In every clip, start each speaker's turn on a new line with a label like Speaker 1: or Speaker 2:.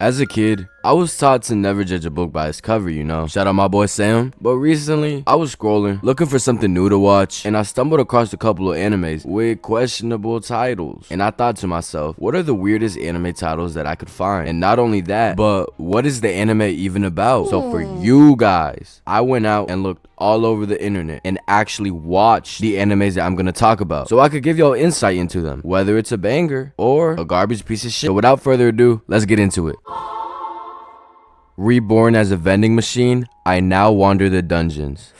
Speaker 1: As a kid, I was taught to never judge a book by its cover, you know. Shout out my boy Sam. But recently, I was scrolling, looking for something new to watch, and I stumbled across a couple of animes with questionable titles. And I thought to myself, what are the weirdest anime titles that I could find? And not only that, but what is the anime even about? So for you guys, I went out and looked all over the internet and actually watched the animes that I'm gonna talk about, so I could give y'all insight into them, whether it's a banger or a garbage piece of shit. So without further ado, let's get into it. Reborn as a vending machine, I now wander the dungeons.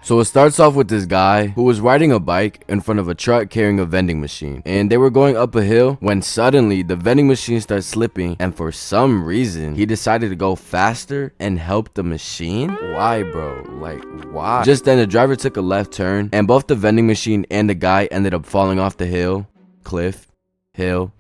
Speaker 1: So it starts off with this guy who was riding a bike in front of a truck carrying a vending machine, and they were going up a hill when suddenly the vending machine starts slipping, and for some reason he decided to go faster and help the machine. Why, bro? Like, why? Just then the driver took a left turn and both the vending machine and the guy ended up falling off the hill, cliff, hill,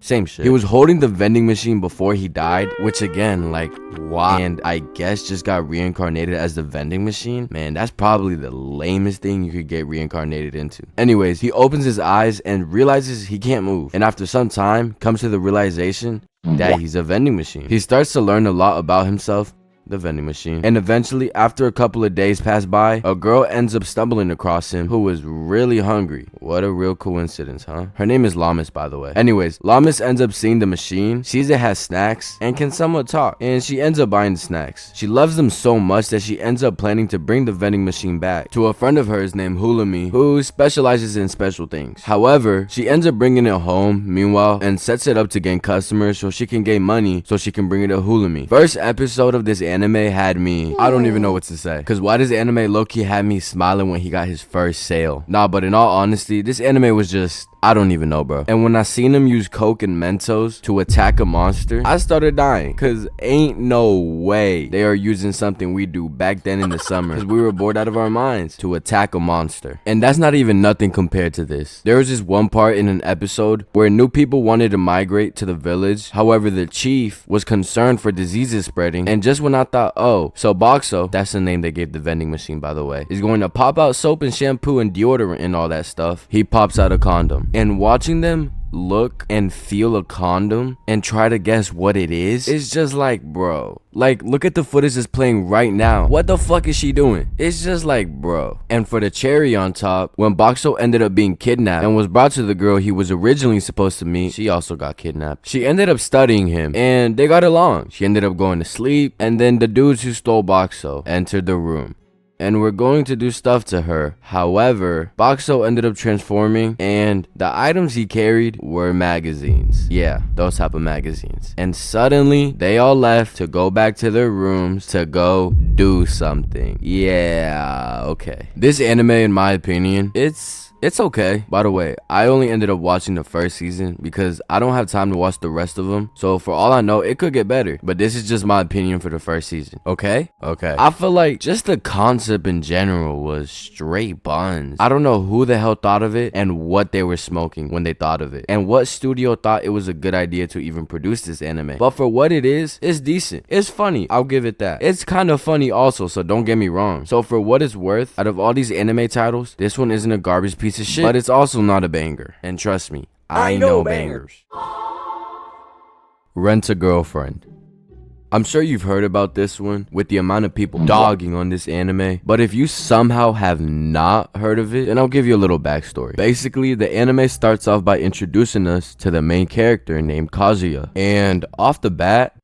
Speaker 1: same shit. He was holding the vending machine before he died, which again, like, why? And I guess just got reincarnated as the vending machine. Man, that's probably the lamest thing you could get reincarnated into. Anyways, he opens his eyes and realizes he can't move, and after some time comes to the realization that he's a vending machine. He starts to learn a lot about himself, the vending machine, and eventually, after a couple of days pass by, a girl ends up stumbling across him who was really hungry. What a real coincidence, huh? Her name is Lamis, by the way. Anyways, Lamis ends up seeing the machine, sees it has snacks, and can somewhat talk, and she ends up buying the snacks. She loves them so much that she ends up planning to bring the vending machine back to a friend of hers named Hulami, who specializes in special things. However, she ends up bringing it home, meanwhile, and sets it up to gain customers so she can gain money so she can bring it to Hulami. First episode of this anime had me, I don't even know what to say, because why does anime low-key have me smiling when he got his first sale? Nah, but in all honesty, this anime was just, I don't even know, bro. And when I seen him use Coke and Mentos to attack a monster, I started dying, because ain't no way they are using something we do back then in the summer, because we were bored out of our minds, to attack a monster. And that's not even nothing compared to this. There was this one part in an episode where new people wanted to migrate to the village. However, the chief was concerned for diseases spreading, and just when I thought, oh, so Boxo, that's the name they gave the vending machine, by the way, is going to pop out soap and shampoo and deodorant and all that stuff, he pops out a condom. And watching them look and feel a condom and try to guess what it is, it's just like, bro, like, look at the footage that's playing right now. What the fuck is she doing? It's just like, bro. And for the cherry on top, when Boxo ended up being kidnapped and was brought to the girl he was originally supposed to meet, she also got kidnapped. She ended up studying him and they got along. She ended up going to sleep, and then the dudes who stole Boxo entered the room and we're going to do stuff to her. However, Boxo ended up transforming, and the items he carried were magazines. Yeah, those type of magazines. And suddenly, they all left to go back to their rooms to go do something. Yeah, okay. This anime, in my opinion, it's okay. By the way, I only ended up watching the first season because I don't have time to watch the rest of them. So for all I know, it could get better. But this is just my opinion for the first season. Okay? Okay. I feel like just the concept in general was straight buns. I don't know who the hell thought of it and what they were smoking when they thought of it, and what studio thought it was a good idea to even produce this anime. But for what it is, it's decent. It's funny. I'll give it that. It's kind of funny also, so don't get me wrong. So for what it's worth, out of all these anime titles, this one isn't a garbage piece of shit, but it's also not a banger. And trust me, I know bangers. Rent a Girlfriend. I'm sure you've heard about this one with the amount of people dogging on this anime, but if you somehow have not heard of it, then I'll give you a little backstory. Basically, the anime starts off by introducing us to the main character named Kazuya, and off the bat,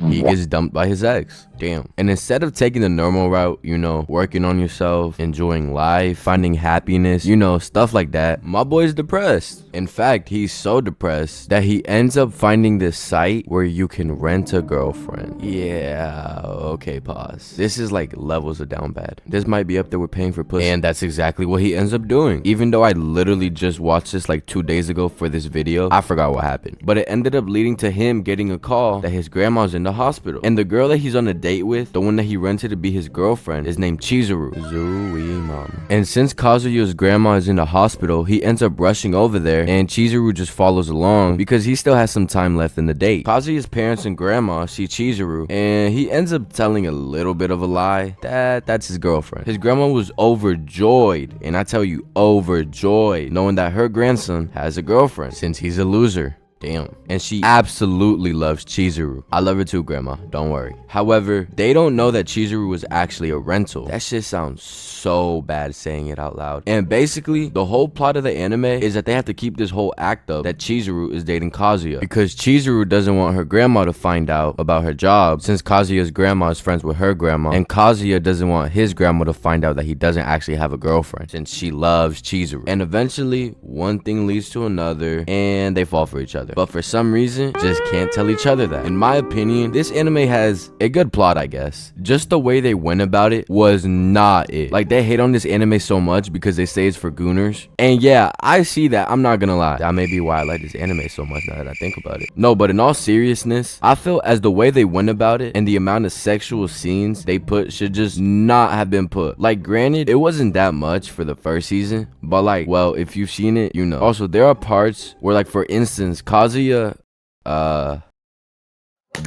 Speaker 1: he gets dumped by his ex. Damn. And instead of taking the normal route, you know, working on yourself, enjoying life, finding happiness, you know, stuff like that, my boy's depressed. In fact, he's so depressed that he ends up finding this site where you can rent a girlfriend. Yeah, okay, pause. This is like levels of down bad. This might be up there with paying for pussy. And that's exactly what he ends up doing. Even though I literally just watched this like 2 days ago for this video, I forgot what happened. But it ended up leading to him getting a call that his grandma's in the hospital. And the girl that he's on a date with, the one that he rented to be his girlfriend, is named Chizuru. Zooey mama. And since Kazuya's grandma is in the hospital, he ends up rushing over there, and Chizuru just follows along because he still has some time left in the date. Kazuya's parents and grandma see Chizuru, and he ends up telling a little bit of a lie that that's his girlfriend. His grandma was overjoyed, and I tell you, overjoyed, knowing that her grandson has a girlfriend since he's a loser. Damn. And she absolutely loves Chizuru. I love her too, grandma. Don't worry. However, they don't know that Chizuru was actually a rental. That shit sounds so bad saying it out loud. And basically, the whole plot of the anime is that they have to keep this whole act up that Chizuru is dating Kazuya. Because Chizuru doesn't want her grandma to find out about her job, since Kazuya's grandma is friends with her grandma. And Kazuya doesn't want his grandma to find out that he doesn't actually have a girlfriend, since she loves Chizuru. And eventually, one thing leads to another, and they fall for each other. But for some reason, just can't tell each other that. In my opinion, this anime has a good plot, I guess. Just the way they went about it was not it. Like, they hate on this anime so much because they say it's for gooners. And yeah, I see that. I'm not gonna lie. That may be why I like this anime so much now that I think about it. No, but in all seriousness, I feel as the way they went about it and the amount of sexual scenes they put should just not have been put. Like, granted, it wasn't that much for the first season, but like, well, if you've seen it, you know. Also, there are parts where, like, for instance, Kazuya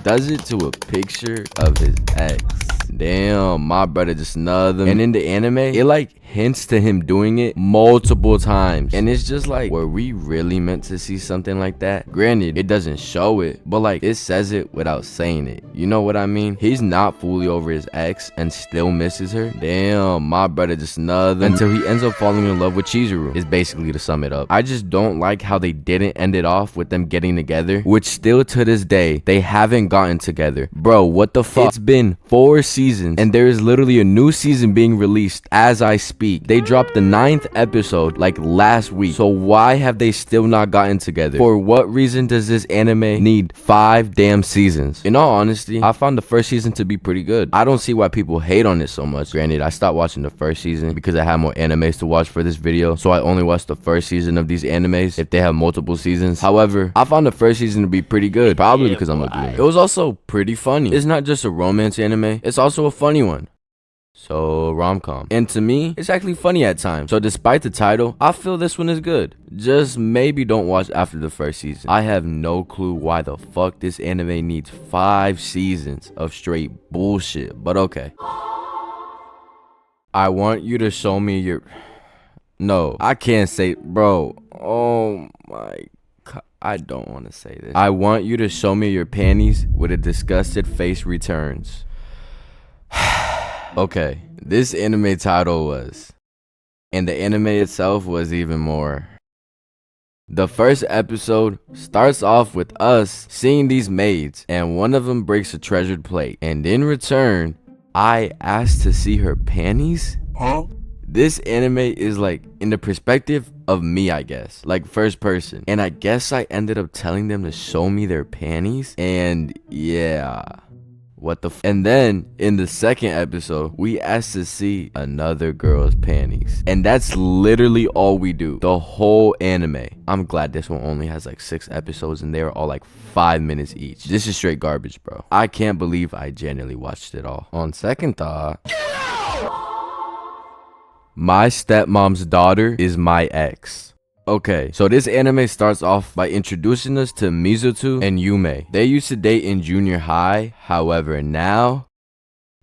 Speaker 1: does it to a picture of his ex. Damn, my brother just snubbed him. And in the anime, it like hints to him doing it multiple times. And it's just like, were we really meant to see something like that? Granted, it doesn't show it, but like, it says it without saying it. You know what I mean? He's not fully over his ex and still misses her. Damn, my brother just snubbed him until he ends up falling in love with Chizuru, is basically to sum it up. I just don't like how they didn't end it off with them getting together, which still to this day, they haven't gotten together. Bro, what the fuck? It's been 4 seasons and there is literally a new season being released as I speak. They dropped the 9th episode like last week. So why have they still not gotten together? For what reason does this anime need 5 damn seasons? In all honesty, I found the first season to be pretty good. I don't see why people hate on it so much. Granted, I stopped watching the first season because I had more animes to watch for this video, so I only watched the first season of these animes if they have multiple seasons. However, I found the first season to be pretty good, probably because I'm a gamer. It was also pretty funny. It's not just a romance anime, it's also a funny one. So, rom-com. And to me, it's actually funny at times. So despite the title, I feel this one is good. Just maybe don't watch after the first season. I have no clue why the fuck this anime needs 5 seasons of straight bullshit, but okay. I want you to show me your... No, I can't say... Bro, oh my God. I don't want to say this. I want you to show me your panties with a disgusted face returns. Okay, this anime title was, and the anime itself was even more. The first episode starts off with us seeing these maids, and one of them breaks a treasured plate, and in return, I asked to see her panties? Huh? This anime is like in the perspective of me, I guess, like first person, and I guess I ended up telling them to show me their panties, and yeah. What the And then in the second episode, we asked to see another girl's panties. And that's literally all we do. The whole anime. I'm glad this one only has like 6 episodes and they are all like 5 minutes each. This is straight garbage, bro. I can't believe I genuinely watched it all. On second thought, my stepmom's daughter is my ex. Okay, so this anime starts off by introducing us to Mizuto and Yume. They used to date in junior high, however now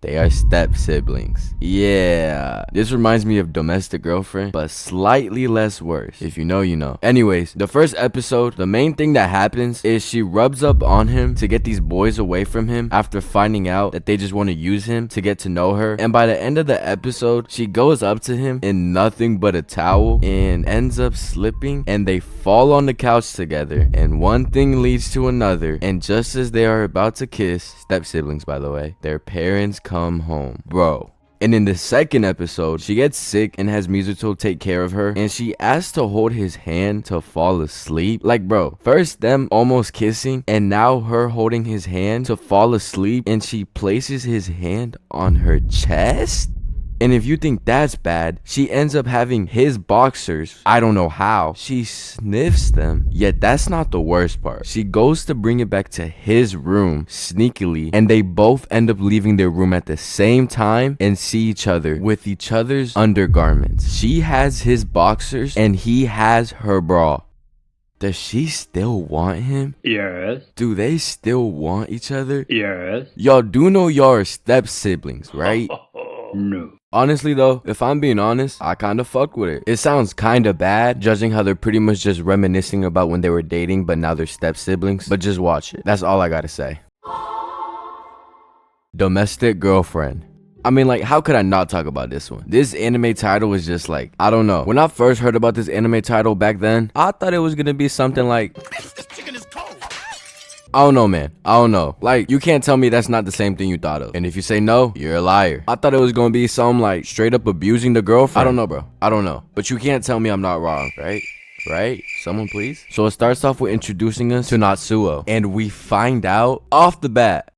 Speaker 1: they are step siblings. Yeah, this reminds me of Domestic Girlfriend, but slightly less worse. If you know, you know. Anyways, the first episode, the main thing that happens is she rubs up on him to get these boys away from him after finding out that they just want to use him to get to know her. And by the end of the episode, she goes up to him in nothing but a towel and ends up slipping, and they fall on the couch together. And one thing leads to another, and just as they are about to kiss, step siblings by the way, their parents come home, bro. And in the second episode, she gets sick and has Mizuto take care of her, and she asks to hold his hand to fall asleep. Like, bro, first them almost kissing and now her holding his hand to fall asleep, and she places his hand on her chest. And if you think that's bad, she ends up having his boxers. I don't know how. She sniffs them. Yet that's not the worst part. She goes to bring it back to his room sneakily, and they both end up leaving their room at the same time and see each other with each other's undergarments. She has his boxers and he has her bra. Does she still want him?
Speaker 2: Yes.
Speaker 1: Do they still want each other?
Speaker 2: Yes.
Speaker 1: Y'all do know y'all are step siblings, right?
Speaker 2: no.
Speaker 1: Honestly though, if I'm being honest, I kinda fuck with it. It sounds kinda bad, judging how they're pretty much just reminiscing about when they were dating, but now they're step siblings. But just watch it. That's all I gotta say. Domestic Girlfriend. I mean, like, how could I not talk about this one? This anime title was just like, I don't know. When I first heard about this anime title back then, I thought it was gonna be something like, I don't know, man. I don't know. Like, you can't tell me that's not the same thing you thought of. And if you say no, you're a liar. I thought it was gonna be some, like, straight up abusing the girlfriend. I don't know, bro. I don't know. But you can't tell me I'm not wrong, right? Right? Someone please? So it starts off with introducing us to Natsuo. And we find out off the bat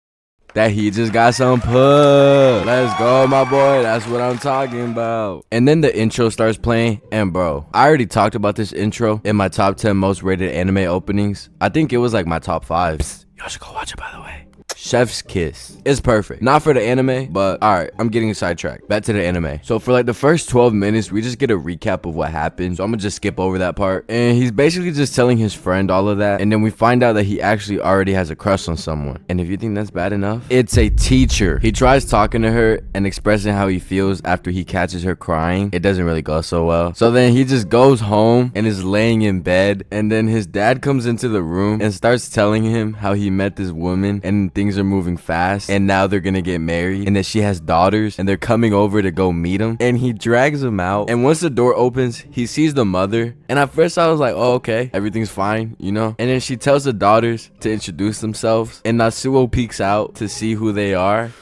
Speaker 1: that he just got some put. Let's go, my boy. That's what I'm talking about. And then the intro starts playing. And bro, I already talked about this intro in my top 10 most rated anime openings. I think it was like my top 5. Psst, y'all should go watch it, by the way. Chef's Kiss. It's perfect. Not for the anime, but alright, I'm getting sidetracked. Back to the anime. So for like the first 12 minutes, we just get a recap of what happened. So I'm gonna just skip over that part. And he's basically just telling his friend all of that. And then we find out that he actually already has a crush on someone. And if you think that's bad enough, it's a teacher. He tries talking to her and expressing how he feels after he catches her crying. It doesn't really go so well. So then he just goes home and is laying in bed. And then his dad comes into the room and starts telling him how he met this woman and things are moving fast and now they're gonna get married and that she has daughters and they're coming over to go meet him. And he drags him out, and once the door opens, he sees the mother. And at first I was like, oh, okay, everything's fine, you know. And then she tells the daughters to introduce themselves, and Natsuo peeks out to see who they are.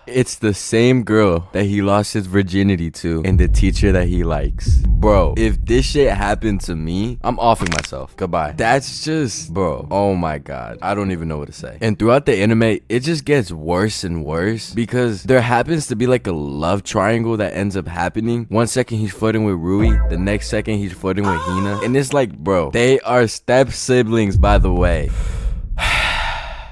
Speaker 1: It's the same girl that he lost his virginity to and the teacher that he likes. Bro, if this shit happened to me, I'm offing myself. Goodbye. That's just, bro, oh my god. I don't even know what to say. And throughout the anime, it just gets worse and worse because there happens to be like a love triangle that ends up happening. One second he's flirting with Rui, the next second he's flirting with Hina. And it's like, bro, they are step siblings, by the way.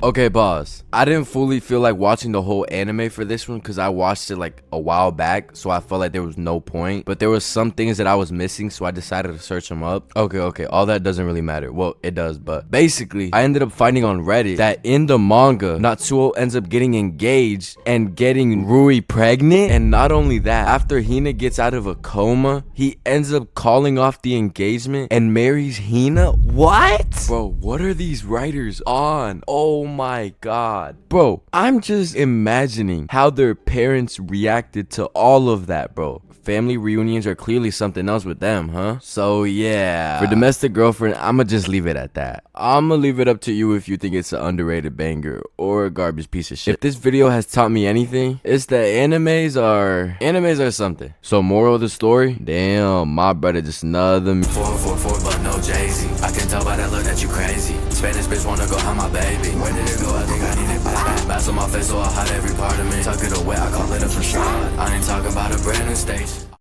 Speaker 1: Okay, pause. I didn't fully feel like watching the whole anime for this one because I watched it like a while back, so I felt like there was no point. But there was some things that I was missing, so I decided to search them up. Okay, all that doesn't really matter. Well, it does, but basically, I ended up finding on Reddit that in the manga, Natsuo ends up getting engaged and getting Rui pregnant. And not only that, after Hina gets out of a coma, he ends up calling off the engagement and marries Hina. What? Bro, what are these writers on? Oh my god. Bro, I'm just imagining how their parents reacted to all of that, bro. Family reunions are clearly something else with them, huh? So yeah, for Domestic Girlfriend, I'ma just leave it at that. I'ma leave it up to you if you think it's an underrated banger or a garbage piece of shit. If this video has taught me anything, it's that animes are something. So moral of the story, damn, my brother just another
Speaker 3: 444 but no Jay-Z. I can tell by that look that you crazy. Spanish bitch wanna go have my baby. Where did it go? I think I need it back. Bass on my face so I hide every part of me. Tuck it away, I call it a facade. I ain't talking about a brand new station.